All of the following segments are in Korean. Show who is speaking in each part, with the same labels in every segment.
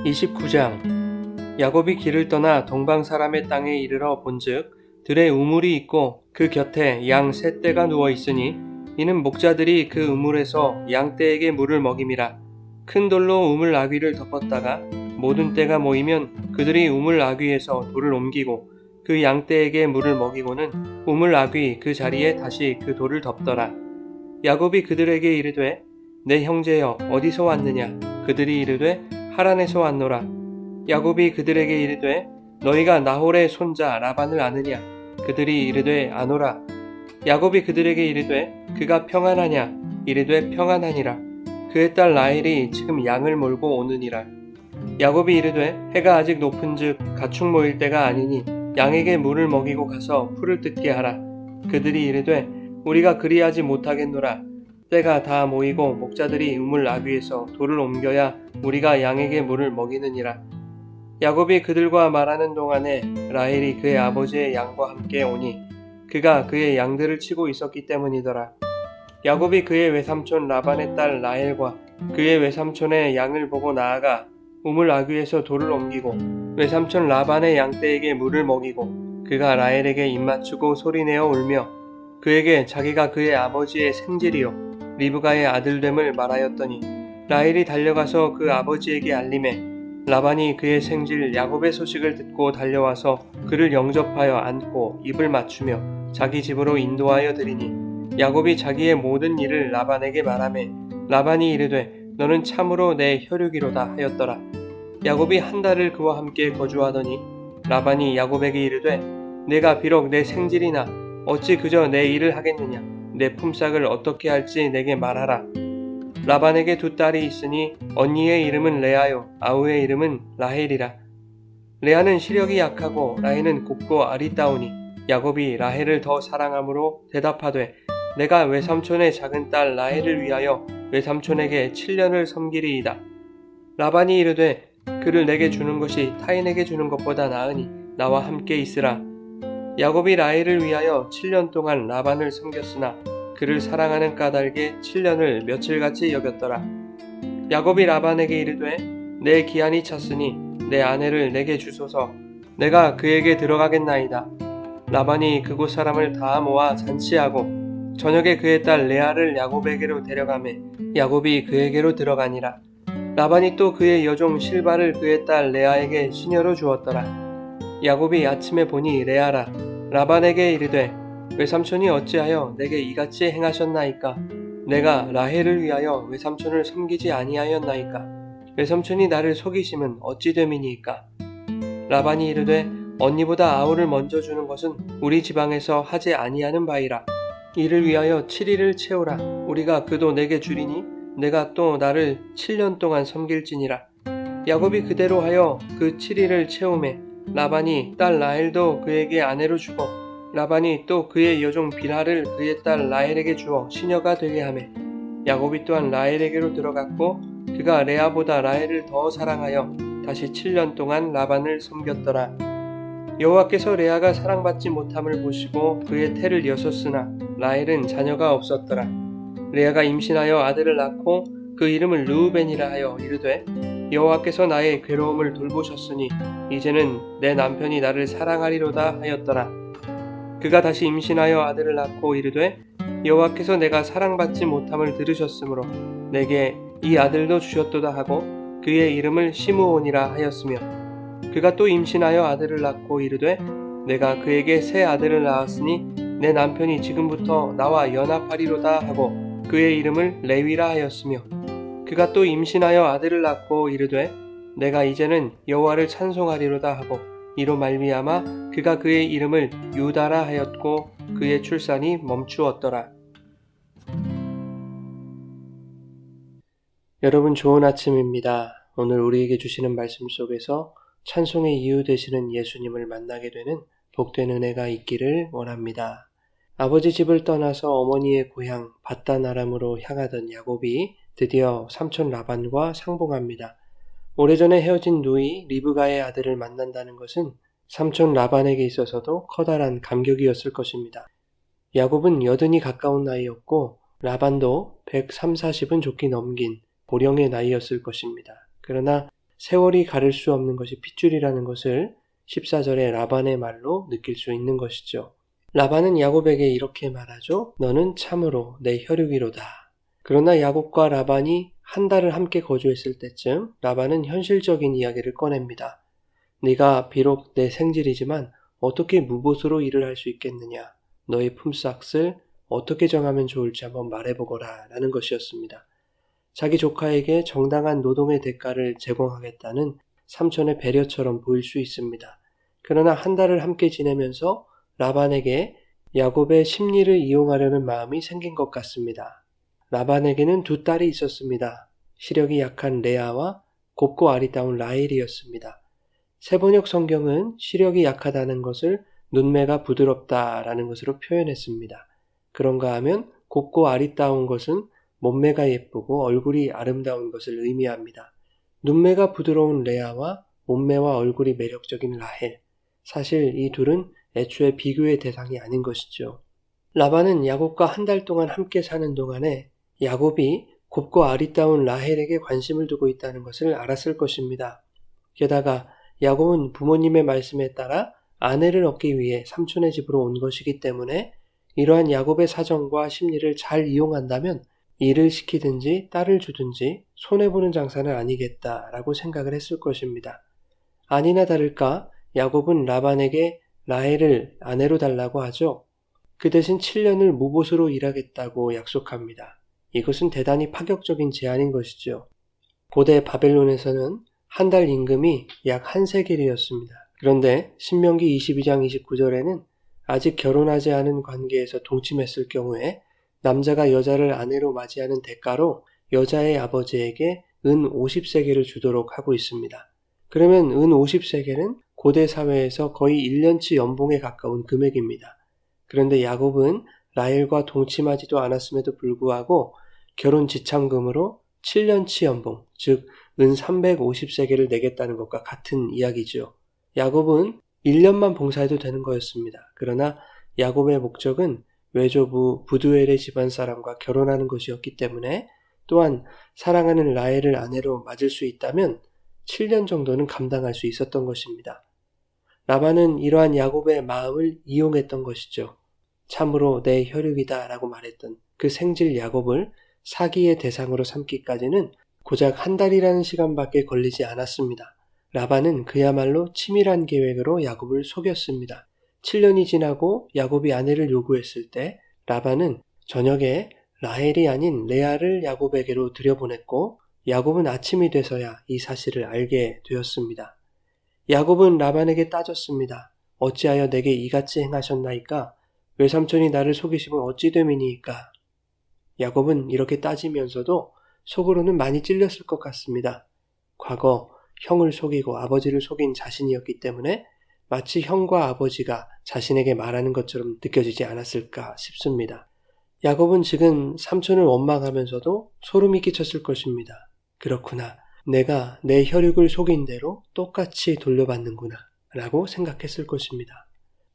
Speaker 1: 29장. 야곱이 길을 떠나 동방 사람의 땅에 이르러 본즉 들에 우물이 있고 그 곁에 양 세 떼가 누워 있으니 이는 목자들이 그 우물에서 양 떼에게 물을 먹임이라. 큰 돌로 우물 아귀를 덮었다가 모든 떼가 모이면 그들이 우물 아귀에서 돌을 옮기고 그 양 떼에게 물을 먹이고는 우물 아귀 그 자리에 다시 그 돌을 덮더라. 야곱이 그들에게 이르되 내 형제여 어디서 왔느냐? 그들이 이르되 하란에서 왔노라. 야곱이 그들에게 이르되 너희가 나홀의 손자 라반을 아느냐? 그들이 이르되 아노라. 야곱이 그들에게 이르되 그가 평안하냐? 이르되 평안하니라. 그의 딸 라헬이 지금 양을 몰고 오느니라. 야곱이 이르되 해가 아직 높은즉 가축 모일 때가 아니니 양에게 물을 먹이고 가서 풀을 뜯게 하라. 그들이 이르되 우리가 그리하지 못하겠노라. 때가 다 모이고 목자들이 우물 아귀에서 돌을 옮겨야 우리가 양에게 물을 먹이느니라. 야곱이 그들과 말하는 동안에 라헬이 그의 아버지의 양과 함께 오니 그가 그의 양들을 치고 있었기 때문이더라. 야곱이 그의 외삼촌 라반의 딸 라헬과 그의 외삼촌의 양을 보고 나아가 우물 아귀에서 돌을 옮기고 외삼촌 라반의 양떼에게 물을 먹이고 그가 라헬에게 입맞추고 소리내어 울며 그에게 자기가 그의 아버지의 생질이요 리브가의 아들됨을 말하였더니 라헬이 달려가서 그 아버지에게 알림해 라반이 그의 생질 야곱의 소식을 듣고 달려와서 그를 영접하여 안고 입을 맞추며 자기 집으로 인도하여 드리니 야곱이 자기의 모든 일을 라반에게 말하매 라반이 이르되 너는 참으로 내 혈육이로다 하였더라. 야곱이 한 달을 그와 함께 거주하더니 라반이 야곱에게 이르되 내가 비록 내 생질이나 어찌 그저 내 일을 하겠느냐? 내 품삯을 어떻게 할지 내게 말하라. 라반에게 두 딸이 있으니 언니의 이름은 레아요 아우의 이름은 라헬이라. 레아는 시력이 약하고 라헬은 곱고 아리따우니 야곱이 라헬을 더 사랑함으로 대답하되 내가 외삼촌의 작은 딸 라헬을 위하여 외삼촌에게 7년을 섬기리이다. 라반이 이르되 그를 내게 주는 것이 타인에게 주는 것보다 나으니 나와 함께 있으라. 야곱이 라헬을 위하여 7년 동안 라반을 섬겼으나 그를 사랑하는 까닭에 7년을 며칠같이 여겼더라. 야곱이 라반에게 이르되 내 기한이 찼으니 내 아내를 내게 주소서. 내가 그에게 들어가겠나이다. 라반이 그곳 사람을 다 모아 잔치하고 저녁에 그의 딸 레아를 야곱에게로 데려가매 야곱이 그에게로 들어가니라. 라반이 또 그의 여종 실바를 그의 딸 레아에게 시녀로 주었더라. 야곱이 아침에 보니 레아라. 라반에게 이르되 외삼촌이 어찌하여 내게 이같이 행하셨나이까? 내가 라헬을 위하여 외삼촌을 섬기지 아니하였나이까? 외삼촌이 나를 속이심은 어찌 됨이니이까? 라반이 이르되 언니보다 아우를 먼저 주는 것은 우리 지방에서 하지 아니하는 바이라. 이를 위하여 7일을 채우라. 우리가 그도 내게 주리니 내가 또 나를 7년 동안 섬길지니라. 야곱이 그대로 하여 그 7일을 채우매 라반이 딸 라헬도 그에게 아내로 주고 라반이 또 그의 여종 빌하를 그의 딸 라헬에게 주어 시녀가 되게 하매 야곱이 또한 라헬에게로 들어갔고 그가 레아보다 라헬을 더 사랑하여 다시 7년 동안 라반을 섬겼더라. 여호와께서 레아가 사랑받지 못함을 보시고 그의 태를 여섰으나 라헬은 자녀가 없었더라. 레아가 임신하여 아들을 낳고 그 이름을 르우벤이라 하여 이르되 여호와께서 나의 괴로움을 돌보셨으니 이제는 내 남편이 나를 사랑하리로다 하였더라. 그가 다시 임신하여 아들을 낳고 이르되 여호와께서 내가 사랑받지 못함을 들으셨으므로 내게 이 아들도 주셨도다 하고 그의 이름을 시므온이라 하였으며 그가 또 임신하여 아들을 낳고 이르되 내가 그에게 새 아들을 낳았으니 내 남편이 지금부터 나와 연합하리로다 하고 그의 이름을 레위라 하였으며 그가 또 임신하여 아들을 낳고 이르되 내가 이제는 여호와를 찬송하리로다 하고 이로 말미암아 그가 그의 이름을 유다라 하였고 그의 출산이 멈추었더라. 여러분 좋은 아침입니다. 오늘 우리에게 주시는 말씀 속에서 찬송의 이유 되시는 예수님을 만나게 되는 복된 은혜가 있기를 원합니다. 아버지 집을 떠나서 어머니의 고향 밧단 아람으로 향하던 야곱이 드디어 삼촌 라반과 상봉합니다. 오래전에 헤어진 누이 리브가의 아들을 만난다는 것은 삼촌 라반에게 있어서도 커다란 감격이었을 것입니다. 야곱은 80이 가까운 나이였고 라반도 130, 40은 좋게 넘긴 고령의 나이였을 것입니다. 그러나 세월이 가를 수 없는 것이 핏줄이라는 것을 14절의 라반의 말로 느낄 수 있는 것이죠. 라반은 야곱에게 이렇게 말하죠. 너는 참으로 내 혈육이로다. 그러나 야곱과 라반이 한 달을 함께 거주했을 때쯤 라반은 현실적인 이야기를 꺼냅니다. 네가 비록 내 생질이지만 어떻게 무보수로 일을 할 수 있겠느냐. 너의 품삯을 어떻게 정하면 좋을지 한번 말해보거라 라는 것이었습니다. 자기 조카에게 정당한 노동의 대가를 제공하겠다는 삼촌의 배려처럼 보일 수 있습니다. 그러나 한 달을 함께 지내면서 라반에게 야곱의 심리를 이용하려는 마음이 생긴 것 같습니다. 라반에게는 두 딸이 있었습니다. 시력이 약한 레아와 곱고 아리따운 라헬이었습니다. 세번역 성경은 시력이 약하다는 것을 눈매가 부드럽다라는 것으로 표현했습니다. 그런가 하면 곱고 아리따운 것은 몸매가 예쁘고 얼굴이 아름다운 것을 의미합니다. 눈매가 부드러운 레아와 몸매와 얼굴이 매력적인 라헬. 사실 이 둘은 애초에 비교의 대상이 아닌 것이죠. 라반은 야곱과 한 달 동안 함께 사는 동안에 야곱이 곱고 아리따운 라헬에게 관심을 두고 있다는 것을 알았을 것입니다. 게다가 야곱은 부모님의 말씀에 따라 아내를 얻기 위해 삼촌의 집으로 온 것이기 때문에 이러한 야곱의 사정과 심리를 잘 이용한다면 일을 시키든지 딸을 주든지 손해보는 장사는 아니겠다라고 생각을 했을 것입니다. 아니나 다를까 야곱은 라반에게 라헬을 아내로 달라고 하죠. 그 대신 7년을 무보수로 일하겠다고 약속합니다. 이것은 대단히 파격적인 제안인 것이죠. 고대 바벨론에서는 한 달 임금이 약 한 세겔이었습니다. 그런데 신명기 22장 29절에는 아직 결혼하지 않은 관계에서 동침했을 경우에 남자가 여자를 아내로 맞이하는 대가로 여자의 아버지에게 은 50세겔을 주도록 하고 있습니다. 그러면 은 50세겔은 고대 사회에서 거의 1년치 연봉에 가까운 금액입니다. 그런데 야곱은 라헬과 동침하지도 않았음에도 불구하고 결혼 지참금으로 7년치 연봉, 즉 은 350세겔을 내겠다는 것과 같은 이야기죠. 야곱은 1년만 봉사해도 되는 거였습니다. 그러나 야곱의 목적은 외조부 부두엘의 집안 사람과 결혼하는 것이었기 때문에 또한 사랑하는 라헬을 아내로 맞을 수 있다면 7년 정도는 감당할 수 있었던 것입니다. 라반은 이러한 야곱의 마음을 이용했던 것이죠. 참으로 내 혈육이다 라고 말했던 그 생질 야곱을 사기의 대상으로 삼기까지는 고작 한 달이라는 시간밖에 걸리지 않았습니다. 라반은 그야말로 치밀한 계획으로 야곱을 속였습니다. 7년이 지나고 야곱이 아내를 요구했을 때 라반은 저녁에 라헬이 아닌 레아를 야곱에게로 들여보냈고 야곱은 아침이 돼서야 이 사실을 알게 되었습니다. 야곱은 라반에게 따졌습니다. 어찌하여 내게 이같이 행하셨나이까? 외삼촌이 나를 속이시면 어찌 됨이니이까? 야곱은 이렇게 따지면서도 속으로는 많이 찔렸을 것 같습니다. 과거 형을 속이고 아버지를 속인 자신이었기 때문에 마치 형과 아버지가 자신에게 말하는 것처럼 느껴지지 않았을까 싶습니다. 야곱은 지금 삼촌을 원망하면서도 소름이 끼쳤을 것입니다. 그렇구나. 내가 내 혈육을 속인 대로 똑같이 돌려받는구나 라고 생각했을 것입니다.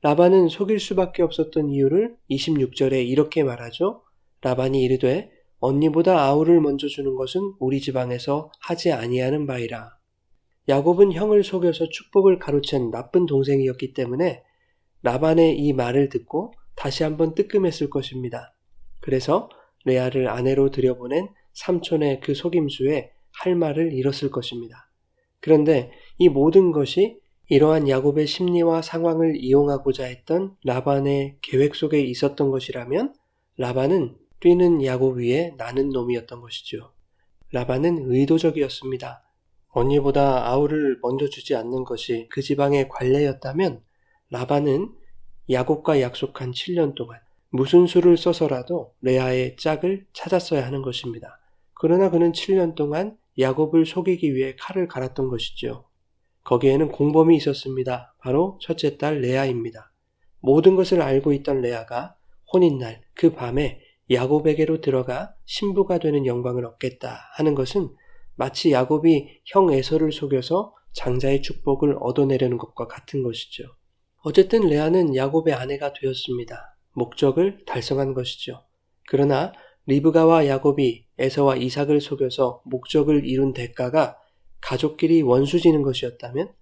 Speaker 1: 라반은 속일 수밖에 없었던 이유를 26절에 이렇게 말하죠. 라반이 이르되 언니보다 아우를 먼저 주는 것은 우리 지방에서 하지 아니하는 바이라. 야곱은 형을 속여서 축복을 가로챈 나쁜 동생이었기 때문에 라반의 이 말을 듣고 다시 한번 뜨끔했을 것입니다. 그래서 레아를 아내로 들여보낸 삼촌의 그 속임수에 할 말을 잃었을 것입니다. 그런데 이 모든 것이 이러한 야곱의 심리와 상황을 이용하고자 했던 라반의 계획 속에 있었던 것이라면 라반은 뛰는 야곱 위에 나는 놈이었던 것이죠. 라반은 의도적이었습니다. 언니보다 아우를 먼저 주지 않는 것이 그 지방의 관례였다면 라반은 야곱과 약속한 7년 동안 무슨 수를 써서라도 레아의 짝을 찾았어야 하는 것입니다. 그러나 그는 7년 동안 야곱을 속이기 위해 칼을 갈았던 것이죠. 거기에는 공범이 있었습니다. 바로 첫째 딸 레아입니다. 모든 것을 알고 있던 레아가 혼인날 그 밤에 야곱에게로 들어가 신부가 되는 영광을 얻겠다 하는 것은 마치 야곱이 형 에서를 속여서 장자의 축복을 얻어내려는 것과 같은 것이죠. 어쨌든 레아는 야곱의 아내가 되었습니다. 목적을 달성한 것이죠. 그러나 리브가와 야곱이 에서와 이삭을 속여서 목적을 이룬 대가가 가족끼리 원수지는 것이었다면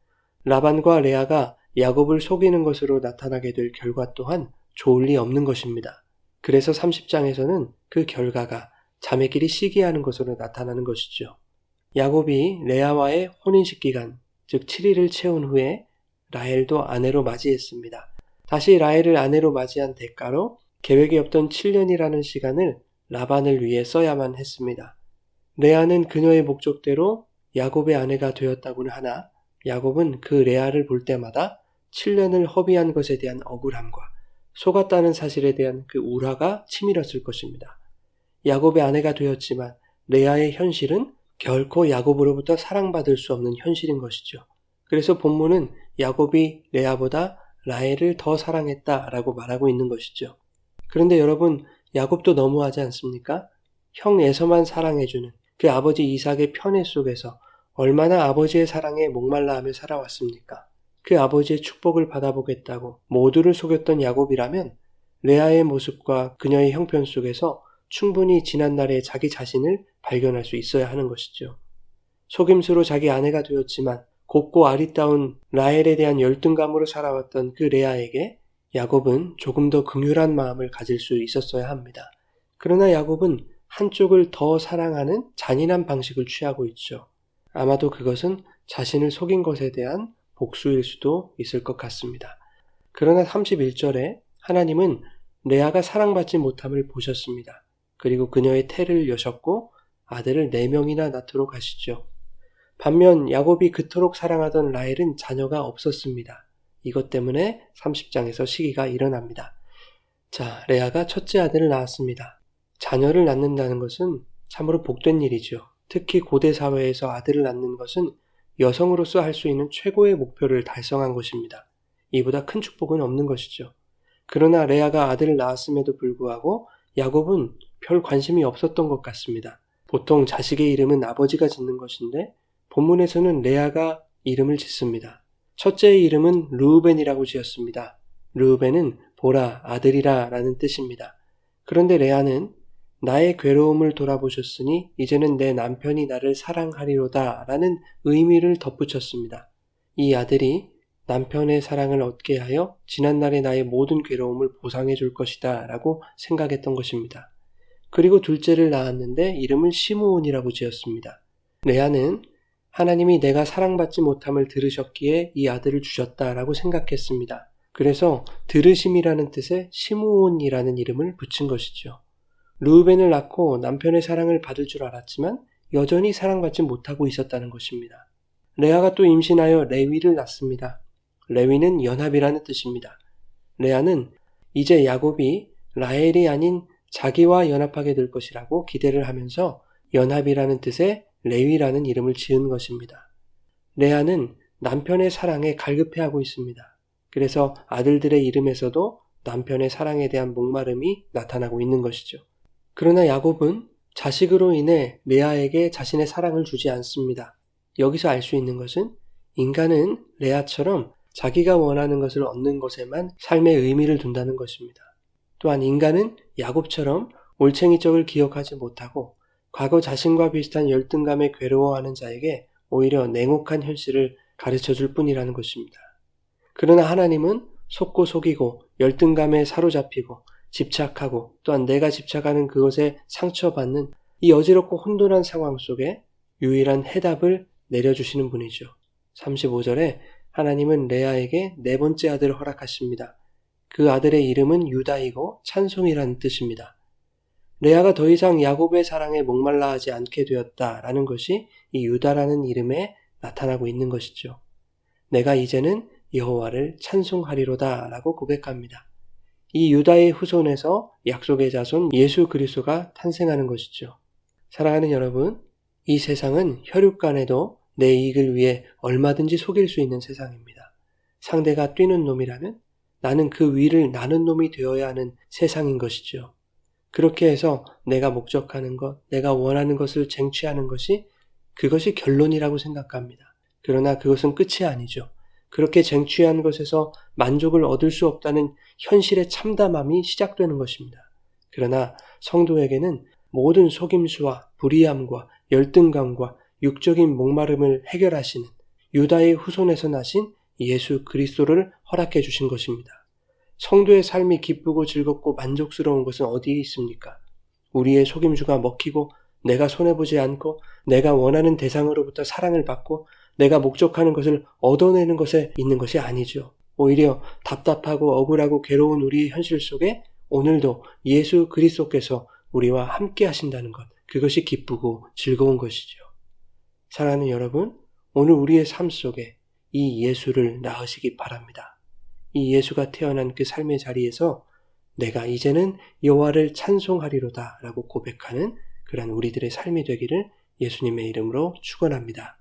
Speaker 1: 라반과 레아가 야곱을 속이는 것으로 나타나게 될 결과 또한 좋을 리 없는 것입니다. 그래서 30장에서는 그 결과가 자매끼리 시기하는 것으로 나타나는 것이죠. 야곱이 레아와의 혼인식 기간, 즉 7일을 채운 후에 라헬도 아내로 맞이했습니다. 다시 라헬을 아내로 맞이한 대가로 계획이 없던 7년이라는 시간을 라반을 위해 써야만 했습니다. 레아는 그녀의 목적대로 야곱의 아내가 되었다고는 하나 야곱은 그 레아를 볼 때마다 7년을 허비한 것에 대한 억울함과 속았다는 사실에 대한 그 울화가 치밀었을 것입니다. 야곱의 아내가 되었지만 레아의 현실은 결코 야곱으로부터 사랑받을 수 없는 현실인 것이죠. 그래서 본문은 야곱이 레아보다 라헬을 더 사랑했다라고 말하고 있는 것이죠. 그런데 여러분, 야곱도 너무하지 않습니까? 형 에서만 사랑해주는 그 아버지 이삭의 편애 속에서 얼마나 아버지의 사랑에 목말라하며 살아왔습니까? 그 아버지의 축복을 받아보겠다고 모두를 속였던 야곱이라면 레아의 모습과 그녀의 형편 속에서 충분히 지난날의 자기 자신을 발견할 수 있어야 하는 것이죠. 속임수로 자기 아내가 되었지만 곱고 아리따운 라헬에 대한 열등감으로 살아왔던 그 레아에게 야곱은 조금 더 긍휼한 마음을 가질 수 있었어야 합니다. 그러나 야곱은 한쪽을 더 사랑하는 잔인한 방식을 취하고 있죠. 아마도 그것은 자신을 속인 것에 대한 복수일 수도 있을 것 같습니다. 그러나 31절에 하나님은 레아가 사랑받지 못함을 보셨습니다. 그리고 그녀의 태를 여셨고 아들을 4명이나 낳도록 하시죠. 반면 야곱이 그토록 사랑하던 라헬은 자녀가 없었습니다. 이것 때문에 30장에서 시기가 일어납니다. 자, 레아가 첫째 아들을 낳았습니다. 자녀를 낳는다는 것은 참으로 복된 일이죠. 특히 고대 사회에서 아들을 낳는 것은 여성으로서 할 수 있는 최고의 목표를 달성한 것입니다. 이보다 큰 축복은 없는 것이죠. 그러나 레아가 아들을 낳았음에도 불구하고 야곱은 별 관심이 없었던 것 같습니다. 보통 자식의 이름은 아버지가 짓는 것인데 본문에서는 레아가 이름을 짓습니다. 첫째의 이름은 르우벤이라고 지었습니다. 르우벤은 보라, 아들이라 라는 뜻입니다. 그런데 레아는 나의 괴로움을 돌아보셨으니 이제는 내 남편이 나를 사랑하리로다 라는 의미를 덧붙였습니다. 이 아들이 남편의 사랑을 얻게 하여 지난날의 나의 모든 괴로움을 보상해 줄 것이다 라고 생각했던 것입니다. 그리고 둘째를 낳았는데 이름을 시므온이라고 지었습니다. 레아는 하나님이 내가 사랑받지 못함을 들으셨기에 이 아들을 주셨다라고 생각했습니다. 그래서 들으심이라는 뜻의 시므온이라는 이름을 붙인 것이죠. 르우벤을 낳고 남편의 사랑을 받을 줄 알았지만 여전히 사랑받지 못하고 있었다는 것입니다. 레아가 또 임신하여 레위를 낳습니다. 레위는 연합이라는 뜻입니다. 레아는 이제 야곱이 라헬이 아닌 자기와 연합하게 될 것이라고 기대를 하면서 연합이라는 뜻의 레위라는 이름을 지은 것입니다. 레아는 남편의 사랑에 갈급해하고 있습니다. 그래서 아들들의 이름에서도 남편의 사랑에 대한 목마름이 나타나고 있는 것이죠. 그러나 야곱은 자식으로 인해 레아에게 자신의 사랑을 주지 않습니다. 여기서 알 수 있는 것은 인간은 레아처럼 자기가 원하는 것을 얻는 것에만 삶의 의미를 둔다는 것입니다. 또한 인간은 야곱처럼 올챙이적을 기억하지 못하고 과거 자신과 비슷한 열등감에 괴로워하는 자에게 오히려 냉혹한 현실을 가르쳐줄 뿐이라는 것입니다. 그러나 하나님은 속고 속이고 열등감에 사로잡히고 집착하고 또한 내가 집착하는 그것에 상처받는 이 어지럽고 혼돈한 상황 속에 유일한 해답을 내려주시는 분이죠. 35절에 하나님은 레아에게 4번째 아들을 허락하십니다. 그 아들의 이름은 유다이고 찬송이라는 뜻입니다. 레아가 더 이상 야곱의 사랑에 목말라하지 않게 되었다라는 것이 이 유다라는 이름에 나타나고 있는 것이죠. 내가 이제는 여호와를 찬송하리로다 라고 고백합니다. 이 유다의 후손에서 약속의 자손 예수 그리스도가 탄생하는 것이죠. 사랑하는 여러분, 이 세상은 혈육간에도 내 이익을 위해 얼마든지 속일 수 있는 세상입니다. 상대가 뛰는 놈이라면 나는 그 위를 나는 놈이 되어야 하는 세상인 것이죠. 그렇게 해서 내가 목적하는 것, 내가 원하는 것을 쟁취하는 것이 그것이 결론이라고 생각합니다. 그러나 그것은 끝이 아니죠. 그렇게 쟁취한 것에서 만족을 얻을 수 없다는 현실의 참담함이 시작되는 것입니다. 그러나 성도에게는 모든 속임수와 불의함과 열등감과 육적인 목마름을 해결하시는 유다의 후손에서 나신 예수 그리스도를 허락해 주신 것입니다. 성도의 삶이 기쁘고 즐겁고 만족스러운 것은 어디에 있습니까? 우리의 속임수가 먹히고 내가 손해보지 않고 내가 원하는 대상으로부터 사랑을 받고 내가 목적하는 것을 얻어내는 것에 있는 것이 아니죠. 오히려 답답하고 억울하고 괴로운 우리의 현실 속에 오늘도 예수 그리스도께서 우리와 함께 하신다는 것, 그것이 기쁘고 즐거운 것이죠. 사랑하는 여러분, 오늘 우리의 삶 속에 이 예수를 낳으시기 바랍니다. 이 예수가 태어난 그 삶의 자리에서 내가 이제는 여호와를 찬송하리로다 라고 고백하는 그런 우리들의 삶이 되기를 예수님의 이름으로 축원합니다.